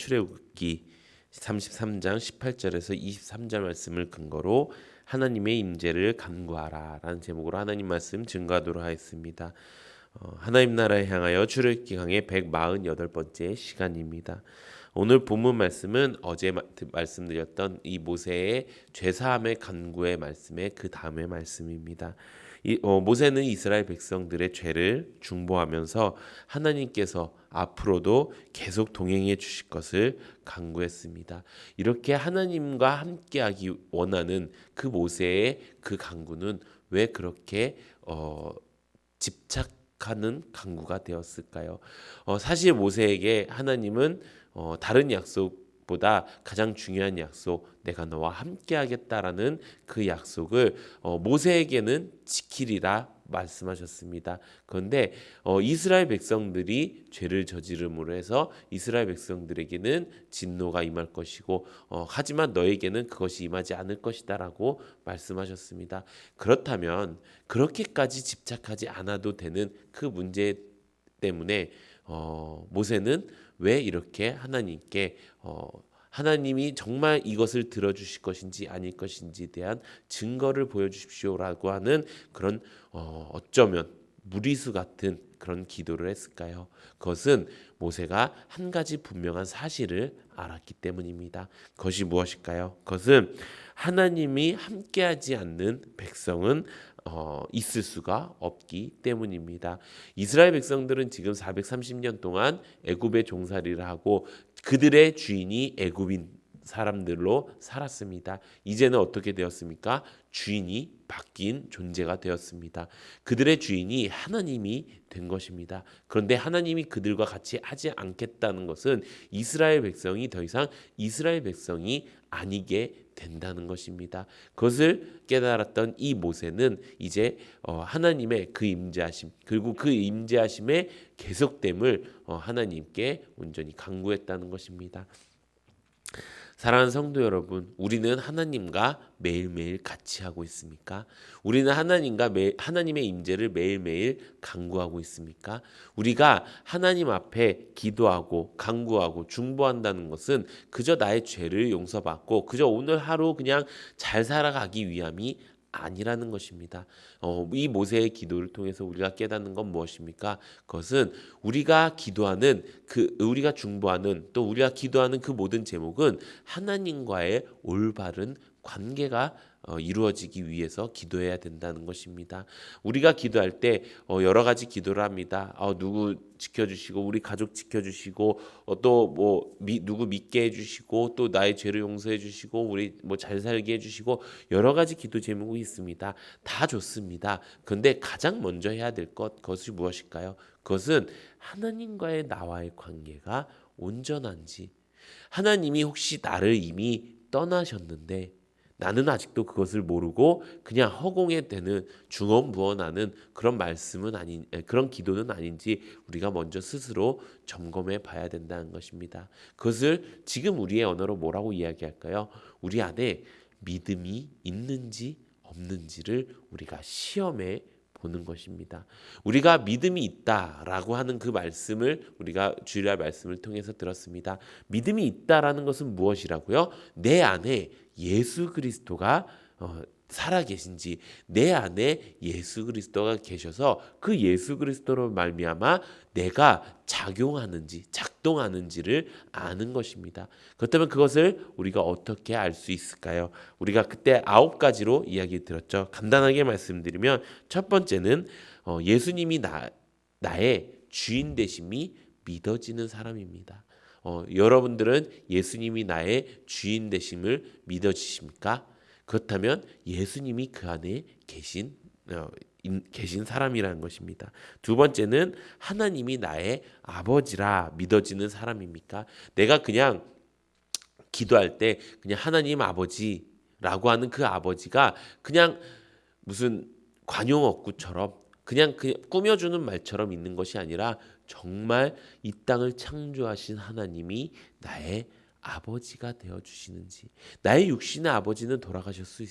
출애굽기 33장 18절에서 23절 말씀을 근거로 하나님의 임재를 간구하라라는 제목으로 하나님 말씀 증거하도록 하겠습니다. 하나님 나라에 향하여 출애굽기 강의 148번째 시간입니다. 오늘 본문 말씀은 어제 말씀드렸던 이 모세의 죄사함의 간구의 말씀의 그 다음의 말씀입니다. 모세는 이스라엘 백성들의 죄를 중보하면서 하나님께서 앞으로도 계속 동행해 주실 것을 간구했습니다. 이렇게 하나님과 함께하기 원하는 그 모세의 그 간구는 왜 그렇게 집착하는 간구가 되었을까요? 사실 모세에게 하나님은 다른 약속보다 가장 중요한 약속, 내가 너와 함께하겠다라는 그 약속을 모세에게는 지키리라 말씀하셨습니다. 그런데 이스라엘 백성들이 죄를 저지름으로 해서 이스라엘 백성들에게는 진노가 임할 것이고 하지만 너에게는 그것이 임하지 않을 것이다라고 말씀하셨습니다. 그렇다면 그렇게까지 집착하지 않아도 되는 그 문제 때문에 모세는 왜 이렇게 하나님께 하나님이 정말 이것을 들어주실 것인지 아닐 것인지에 대한 증거를 보여주십시오라고 하는 그런 어쩌면 무리수 같은 그런 기도를 했을까요? 그것은 모세가 한 가지 분명한 사실을 알았기 때문입니다. 그것이 무엇일까요? 그것은 하나님이 함께하지 않는 백성은 있을 수가 없기 때문입니다. 이스라엘 백성들은 지금 430년 동안 애굽의 종살이를 하고 그들의 주인이 애굽인 사람들로 살았습니다. 이제는 어떻게 되었습니까? 주인이 바뀐 존재가 되었습니다. 그들의 주인이 하나님이 된 것입니다. 그런데 하나님이 그들과 같이 하지 않겠다는 것은 이스라엘 백성이 더 이상 이스라엘 백성이 아니게 된다는 것입니다. 그것을 깨달았던 이 모세는 이제 하나님의 그 임재하심 그리고 그 임재하심의 계속됨을 하나님께 온전히 간구했다는 것입니다. 사랑하는 성도 여러분, 우리는 하나님과 매일매일 같이 하고 있습니까? 우리는 하나님의 임재를 매일매일 간구하고 있습니까? 우리가 하나님 앞에 기도하고 간구하고 중보한다는 것은 그저 나의 죄를 용서받고 그저 오늘 하루 그냥 잘 살아가기 위함이 아니라는 것입니다. 이 모세의 기도를 통해서 우리가 깨닫는 건 무엇입니까? 그것은 우리가 기도하는 우리가 중보하는 또 우리가 기도하는 그 모든 제목은 하나님과의 올바른 관계가 이루어지기 위해서 기도해야 된다는 것입니다. 우리가 기도할 때 여러 가지 기도를 합니다. 누구 지켜주시고 우리 가족 지켜주시고 또 뭐 누구 믿게 해주시고 또 나의 죄를 용서해 주시고 우리 뭐 잘 살게 해주시고 여러 가지 기도 제목이 있습니다. 다 좋습니다. 그런데 가장 먼저 해야 될 그것이 무엇일까요? 그것은 하나님과의 나와의 관계가 온전한지, 하나님이 혹시 나를 이미 떠나셨는데 나는 아직도 그것을 모르고 그냥 허공에 대는 중언부언하는 그런 그런 기도는 아닌지 우리가 먼저 스스로 점검해 봐야 된다는 것입니다. 그것을 지금 우리의 언어로 뭐라고 이야기할까요? 우리 안에 믿음이 있는지 없는지를 우리가 시험해 보는 것입니다. 우리가 믿음이 있다라고 하는 그 말씀을 우리가 주일날 말씀을 통해서 들었습니다. 믿음이 있다라는 것은 무엇이라고요? 내 안에 예수 그리스도가 살아계신지 내 안에 예수 그리스도가 계셔서 그 예수 그리스도로 말미암아 내가 작동하는지를 아는 것입니다. 그렇다면 그것을 우리가 어떻게 알 수 있을까요? 우리가 그때 9가지로 이야기 드렸죠. 간단하게 말씀드리면 첫 번째는 예수님이 나의 주인 되심이 믿어지는 사람입니다. 여러분들은 예수님이 나의 주인 되심을 믿어지십니까? 그렇다면 예수님이 그 안에 계신 사람이라는 것입니다. 두 번째는 하나님이 나의 아버지라 믿어지는 사람입니까? 내가 그냥 기도할 때 그냥 하나님 아버지라고 하는 그 아버지가 그냥 무슨 관용어구처럼 그냥 꾸며주는 말처럼 있는 것이 아니라 정말 이 땅을 창조하신 하나님이 나의 아버지가 되어 주시는지. 나의 육신의 아버지는 돌아가실 수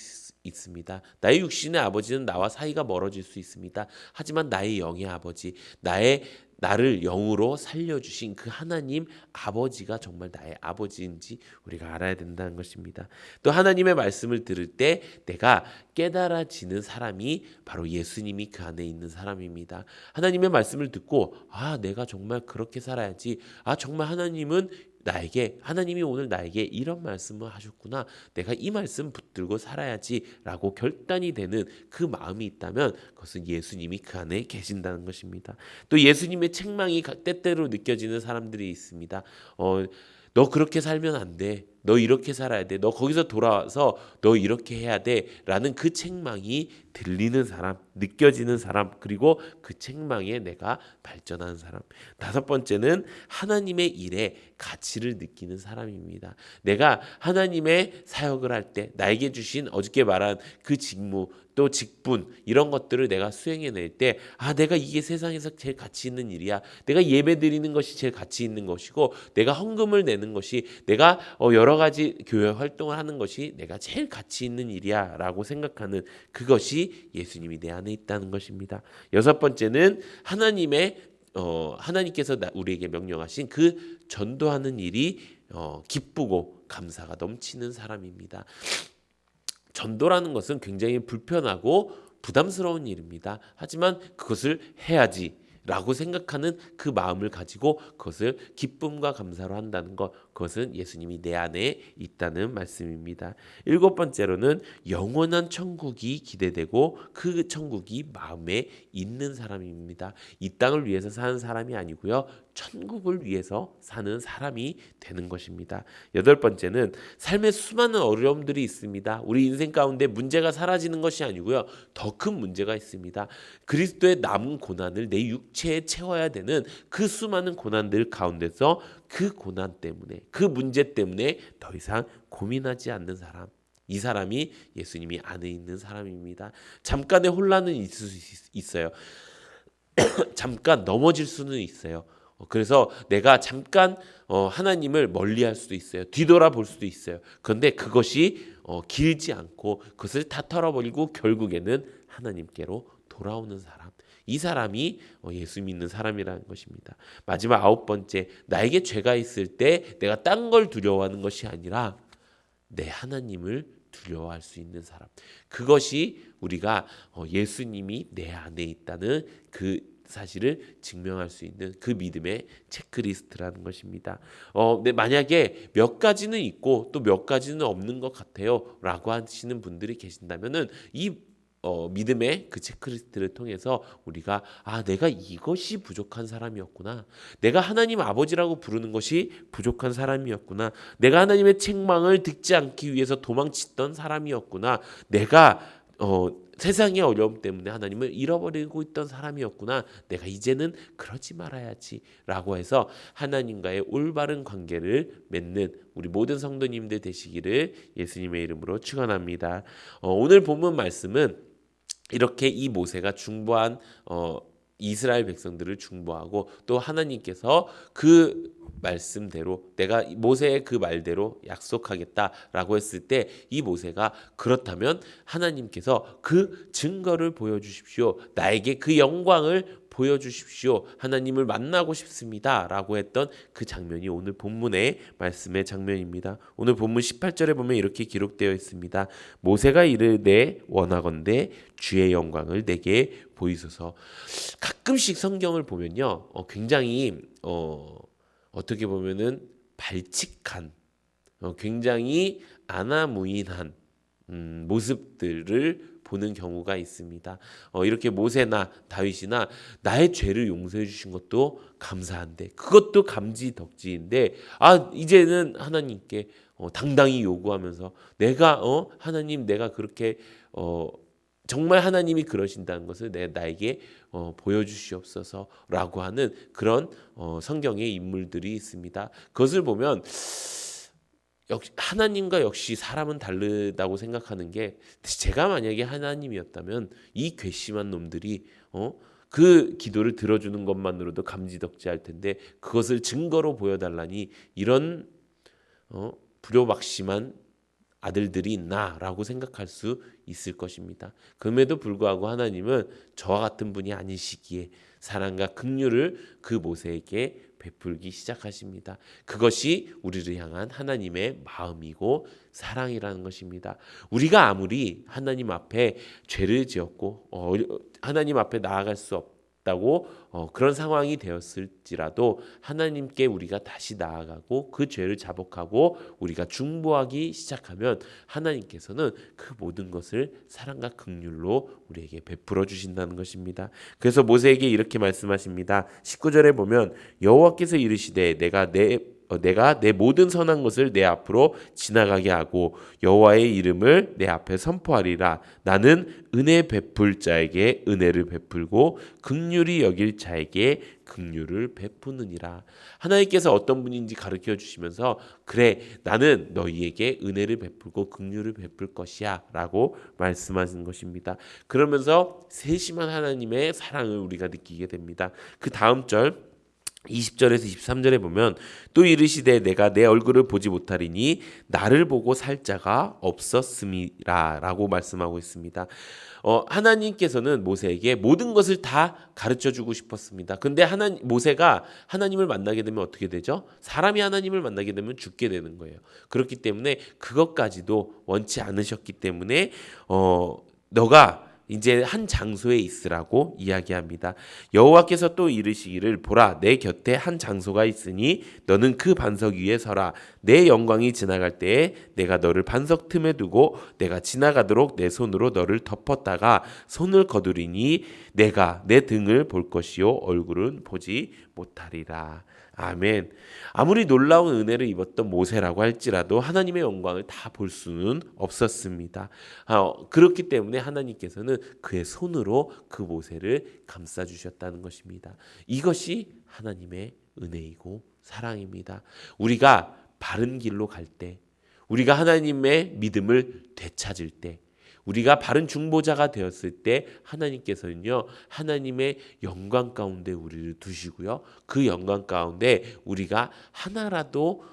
있습니다. 나의 육신의 아버지는 나와 사이가 멀어질 수 있습니다. 하지만 나의 영의 아버지, 나를 영으로 살려주신 그 하나님 아버지가 정말 나의 아버지인지 우리가 알아야 된다는 것입니다. 또 하나님의 말씀을 들을 때 내가 깨달아지는 사람이 바로 예수님이 그 안에 있는 사람입니다. 하나님의 말씀을 듣고 내가 정말 그렇게 살아야지. 정말 하나님이 오늘 나에게 이런 말씀을 하셨구나. 내가 이 말씀 붙들고 살아야지라고 결단이 되는 그 마음이 있다면 그것은 예수님이 그 안에 계신다는 것입니다. 또 예수님의 책망이 때때로 느껴지는 사람들이 있습니다. 너 그렇게 살면 안 돼. 너 이렇게 살아야 돼. 너 거기서 돌아와서 너 이렇게 해야 돼. 라는 그 책망이 들리는 사람, 느껴지는 사람, 그리고 그 책망에 내가 발전하는 사람. 다섯 번째는 하나님의 일에 가치를 느끼는 사람입니다. 내가 하나님의 사역을 할 때 나에게 주신 어저께 말한 그 직무, 또 직분 이런 것들을 내가 수행해낼 때 내가 이게 세상에서 제일 가치 있는 일이야. 내가 예배 드리는 것이 제일 가치 있는 것이고 내가 헌금을 내는 것이 내가 여러 가지 교회 활동을 하는 것이 내가 제일 가치 있는 일이야 라고 생각하는 그것이 예수님이 내 안에 있다는 것입니다. 여섯 번째는 하나님께서 우리에게 명령하신 그 전도하는 일이 기쁘고 감사가 넘치는 사람입니다. 전도라는 것은 굉장히 불편하고 부담스러운 일입니다. 하지만 그것을 해야지 라고 생각하는 그 마음을 가지고 그것을 기쁨과 감사로 한다는 것, 그것은 예수님이 내 안에 있다는 말씀입니다. 일곱 번째로는 영원한 천국이 기대되고 그 천국이 마음에 있는 사람입니다. 이 땅을 위해서 사는 사람이 아니고요, 천국을 위해서 사는 사람이 되는 것입니다. 여덟 번째는 삶의 수많은 어려움들이 있습니다. 우리 인생 가운데 문제가 사라지는 것이 아니고요, 더 큰 문제가 있습니다. 그리스도의 남은 고난을 내 육체에 채워야 되는 그 수많은 고난들 가운데서 그 고난 때문에, 그 문제 때문에 더 이상 고민하지 않는 사람, 이 사람이 예수님이 안에 있는 사람입니다. 잠깐의 혼란은 있을 수 있어요. 잠깐 넘어질 수는 있어요. 그래서 내가 잠깐 하나님을 멀리할 수도 있어요. 뒤돌아볼 수도 있어요. 그런데 그것이 길지 않고 그것을 다 털어버리고 결국에는 하나님께로 돌아오는 사람, 이 사람이 예수 믿는 사람이라는 것입니다. 마지막 아홉 번째, 나에게 죄가 있을 때 내가 딴 걸 두려워하는 것이 아니라 내 하나님을 두려워할 수 있는 사람, 그것이 우리가 예수님이 내 안에 있다는 그 사실을 증명할 수 있는 그 믿음의 체크리스트라는 것입니다. 만약에 몇 가지는 있고 또 몇 가지는 없는 것 같아요 라고 하시는 분들이 계신다면은 이 믿음의 그 체크리스트를 통해서 우리가 내가 이것이 부족한 사람이었구나, 내가 하나님 아버지라고 부르는 것이 부족한 사람이었구나, 내가 하나님의 책망을 듣지 않기 위해서 도망치던 사람이었구나, 내가 세상의 어려움 때문에 하나님을 잃어버리고 있던 사람이었구나, 내가 이제는 그러지 말아야지 라고 해서 하나님과의 올바른 관계를 맺는 우리 모든 성도님들 되시기를 예수님의 이름으로 축원합니다. 오늘 본문 말씀은 이렇게 이 모세가 중보한 이스라엘 백성들을 중보하고 또 하나님께서 그 말씀대로 내가 모세의 그 말대로 약속하겠다라고 했을 때 이 모세가 그렇다면 하나님께서 그 증거를 보여주십시오, 나에게 그 영광을 보여주십시오, 하나님을 만나고 싶습니다 라고 했던 그 장면이 오늘 본문의 말씀의 장면입니다. 오늘 본문 18절에 보면 이렇게 기록되어 있습니다. 모세가 이르되 원하건대 주의 영광을 내게 보이소서. 가끔씩 성경을 보면요, 굉장히 어떻게 보면은 발칙한, 굉장히 아나무인한 모습들을 보는 경우가 있습니다. 이렇게 모세나 다윗이나 나의 죄를 용서해 주신 것도 감사한데, 그것도 감지덕지인데 이제는 하나님께 당당히 요구하면서 내가 하나님, 내가 그렇게 정말 하나님이 그러신다는 것을 나에게 보여주시옵소서라고 하는 그런 성경의 인물들이 있습니다. 그것을 보면 하나님과 역시 사람은 다르다고 생각하는 게, 제가 만약에 하나님이었다면 이 괘씸한 놈들이 그 기도를 들어주는 것만으로도 감지덕지할 텐데 그것을 증거로 보여달라니, 이런 불효박심한 아들들이 있나라고 생각할 수 있을 것입니다. 그럼에도 불구하고 하나님은 저와 같은 분이 아니시기에 사랑과 긍휼을 그 모세에게 베풀기 시작하십니다. 그것이 우리를 향한 하나님의 마음이고 사랑이라는 것입니다. 우리가 아무리 하나님 앞에 죄를 지었고 하나님 앞에 나아갈 수 없다고 그런 상황이 되었을지라도 하나님께 우리가 다시 나아가고 그 죄를 자복하고 우리가 중보하기 시작하면 하나님께서는 그 모든 것을 사랑과 긍휼로 우리에게 베풀어 주신다는 것입니다. 그래서 모세에게 이렇게 말씀하십니다. 19절에 보면 여호와께서 이르시되 내가 내 모든 선한 것을 내 앞으로 지나가게 하고 여호와의 이름을 내 앞에 선포하리라. 나는 은혜 베풀 자에게 은혜를 베풀고 긍휼히 여길 자에게 긍휼을 베푸느니라. 하나님께서 어떤 분인지 가르쳐 주시면서 그래 나는 너희에게 은혜를 베풀고 긍휼을 베풀 것이야 라고 말씀하신 것입니다. 그러면서 세심한 하나님의 사랑을 우리가 느끼게 됩니다. 그 다음 절 20절에서 23절에 보면 또 이르시되 내가 내 얼굴을 보지 못하리니 나를 보고 살 자가 없었음이라 라고 말씀하고 있습니다. 하나님께서는 모세에게 모든 것을 다 가르쳐주고 싶었습니다. 근데 모세가 하나님을 만나게 되면 어떻게 되죠? 사람이 하나님을 만나게 되면 죽게 되는 거예요. 그렇기 때문에 그것까지도 원치 않으셨기 때문에 너가 이제 한 장소에 있으라고 이야기합니다. 여호와께서 또 이르시기를 보라 내 곁에 한 장소가 있으니 너는 그 반석 위에 서라. 내 영광이 지나갈 때에 내가 너를 반석 틈에 두고 내가 지나가도록 내 손으로 너를 덮었다가 손을 거두리니 내가 내 등을 볼 것이요 얼굴은 보지 못하리라. 아멘. 아무리 놀라운 은혜를 입었던 모세라고 할지라도 하나님의 영광을 다 볼 수는 없었습니다. 그렇기 때문에 하나님께서는 그의 손으로 그 모세를 감싸 주셨다는 것입니다. 이것이 하나님의 은혜이고 사랑입니다. 우리가 바른 길로 갈 때, 우리가 하나님의 믿음을 되찾을 때, 우리가 바른 중보자가 되었을 때 하나님께서는요 하나님의 영광 가운데 우리를 두시고요 그 영광 가운데 우리가 하나라도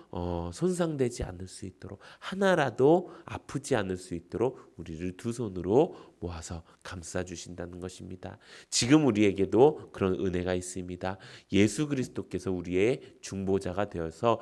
손상되지 않을 수 있도록 하나라도 아프지 않을 수 있도록 우리를 두 손으로 모아서 감싸 주신다는 것입니다. 지금 우리에게도 그런 은혜가 있습니다. 예수 그리스도께서 우리의 중보자가 되어서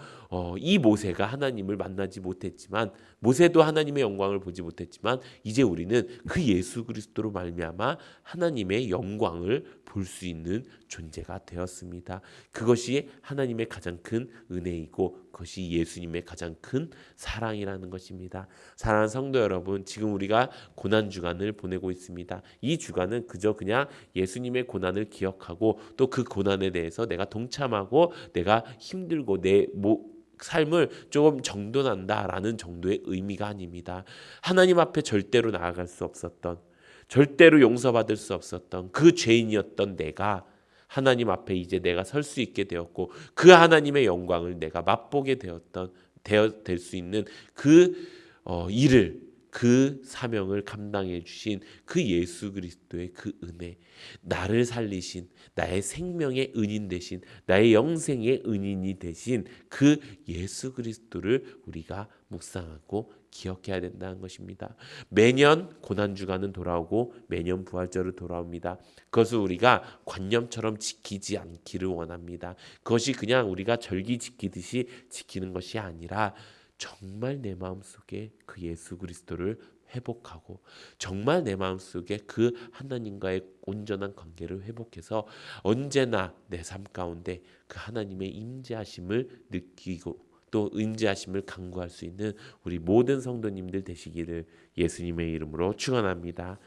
이 모세가 하나님을 만나지 못했지만 모세도 하나님의 영광을 보지 못했지만 이제 우리는 그 예수 그리스도로 말미암아 하나님의 영광을 볼 수 있는 존재가 되었습니다. 그것이 하나님의 가장 큰 은혜이고 그것이 예수님의 가장 큰 사랑이라는 것입니다. 사랑하는 성도 여러분, 지금 우리가 고난 주간을 보내고 있습니다. 이 주간은 그냥 예수님의 고난을 기억하고 또 그 고난에 대해서 내가 동참하고 내가 힘들고 내 삶을 조금 정돈한다라는 정도의 의미가 아닙니다. 하나님 앞에 절대로 나아갈 수 없었던, 절대로 용서받을 수 없었던 그 죄인이었던 내가 하나님 앞에 이제 내가 설 수 있게 되었고 그 하나님의 영광을 내가 맛보게 될 수 있는 그 일을 그 사명을 감당해 주신 그 예수 그리스도의 그 은혜, 나를 살리신 나의 생명의 은인 되신 나의 영생의 은인이 되신 그 예수 그리스도를 우리가 묵상하고 기억해야 된다는 것입니다. 매년 고난주간은 돌아오고 매년 부활절은 돌아옵니다. 그것을 우리가 관념처럼 지키지 않기를 원합니다. 그것이 그냥 우리가 절기 지키듯이 지키는 것이 아니라 정말 내 마음속에 그 예수 그리스도를 회복하고 정말 내 마음속에 그 하나님과의 온전한 관계를 회복해서 언제나 내 삶 가운데 그 하나님의 임재하심을 느끼고 또 임재하심을 간구할 수 있는 우리 모든 성도님들 되시기를 예수님의 이름으로 축원합니다.